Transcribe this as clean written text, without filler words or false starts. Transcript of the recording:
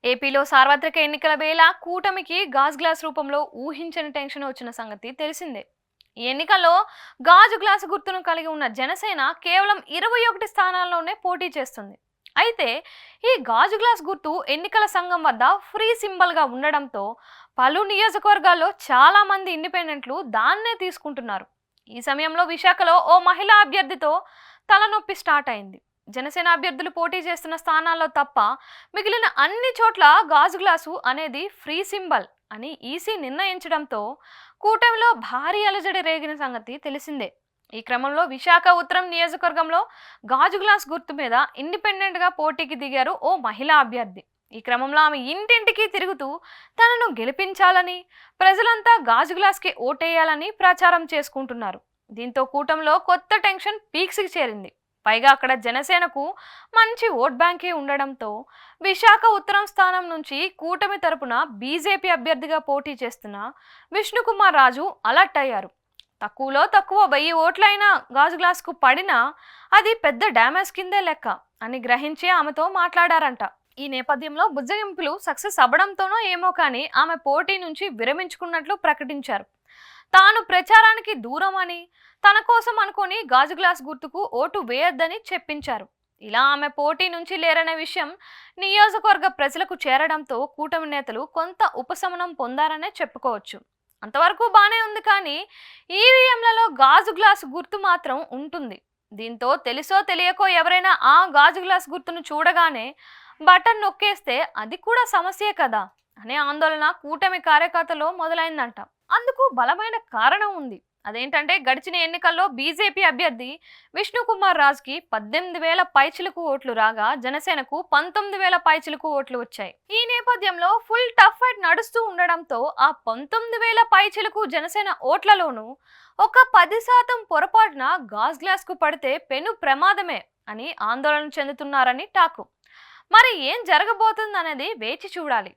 ఏపీలో సార్వత్రిక ఎన్నికల వేళ కూటమికి గాజు గ్లాస్ రూపంలో ఊహించని టెన్షన్ వచ్చిన సంగతి తెలిసిందే. ఈ ఎన్నికల్లో గాజు గ్లాసు గుర్తును కలిగి ఉన్న జనసేన కేవలం 21 స్థానాల్లోనే పోటీ చేస్తుంది. అయితే ఈ గాజు గ్లాస్ గుర్తు ఎన్నికల సంఘం వద్ద ఫ్రీ సింబల్గా ఉండడంతో పలు నియోజకవర్గాల్లో చాలా మంది ఇండిపెండెంట్లు దాన్నే తీసుకుంటున్నారు. ఈ సమయంలో విశాఖలో ఓ మహిళా అభ్యర్థితో తలనొప్పి స్టార్ట్ అయింది. జనసేన అభ్యర్థులు పోటీ చేస్తున్న స్థానాల్లో తప్ప మిగిలిన అన్ని చోట్ల గాజు గ్లాసు అనేది ఫ్రీ సింబల్ అని ఈసీ నిర్ణయించడంతో కూటమిలో భారీ అలజడి రేగిన సంగతి తెలిసిందే. ఈ క్రమంలో విశాఖ ఉత్తరం నియోజకవర్గంలో గాజు గ్లాస్ గుర్తు మీద ఇండిపెండెంట్గా పోటీకి దిగారు ఓ మహిళా అభ్యర్థి. ఈ క్రమంలో ఆమె ఇంటింటికి తిరుగుతూ తనను గెలిపించాలని, ప్రజలంతా గాజు గ్లాస్కి ఓటేయాలని ప్రచారం చేసుకుంటున్నారు. దీంతో కూటమిలో కొత్త టెన్షన్ పీక్స్కి చేరింది. పైగా అక్కడ జనసేనకు మంచి ఓట్ బ్యాంకే ఉండడంతో విశాఖ ఉత్తరం స్థానం నుంచి కూటమి తరపున బీజేపీ అభ్యర్థిగా పోటీ చేస్తున్న విష్ణుకుమార్ రాజు అలర్ట్ అయ్యారు. తక్కువలో తక్కువ 1000 ఓట్లైనా గాజు గ్లాస్కు పడినా అది పెద్ద డ్యామేజ్ కిందే లెక్క అని గ్రహించి ఆమెతో మాట్లాడారంట. ఈ నేపథ్యంలో బుజ్జగింపులు సక్సెస్ అవ్వడంతోనో ఏమో కానీ ఆమె పోటీ నుంచి విరమించుకున్నట్లు ప్రకటించారు. తాను ప్రచారానికి దూరం అని, తన కోసం అనుకొని గాజు గ్లాస్ గుర్తుకు ఓటు వేయొద్దని చెప్పించారు. ఇలా ఆమె పోటీ నుంచి లేరనే విషయం నియోజకవర్గ ప్రజలకు చేరడంతో కూటమి నేతలు కొంత ఉపశమనం పొందారనే చెప్పుకోవచ్చు. అంతవరకు బానే ఉంది, కానీ ఈవీఎంలలో గాజు గ్లాసు గుర్తు మాత్రం ఉంటుంది. దీంతో తెలుసో తెలియకో ఎవరైనా ఆ గాజు గ్లాస్ గుర్తును చూడగానే బటన్ నొక్కేస్తే అది కూడా సమస్యే కదా అనే ఆందోళన కూటమి కార్యకర్తలో మొదలైందంట. అందుకు బలమైన కారణం ఉంది. అదేంటంటే గడిచిన ఎన్నికల్లో బీజేపీ అభ్యర్థి విష్ణుకుమార్ రాజ్కి 18,000 పైచిలుకు ఓట్లు రాగా జనసేనకు 19,000 పైచిలుకు ఓట్లు వచ్చాయి. ఈ నేపథ్యంలో ఫుల్ టఫ్ ఫైట్ నడుస్తూ ఉండడంతో ఆ 19,000 పైచిలుకు జనసేన ఓట్లలోనూ ఒక 10% పొరపాటున గాజ్ గ్లాస్ కు పడితే పెను ప్రమాదమే అని ఆందోళన చెందుతున్నారని టాకు. మరి ఏం జరగబోతుందనేది వేచి చూడాలి.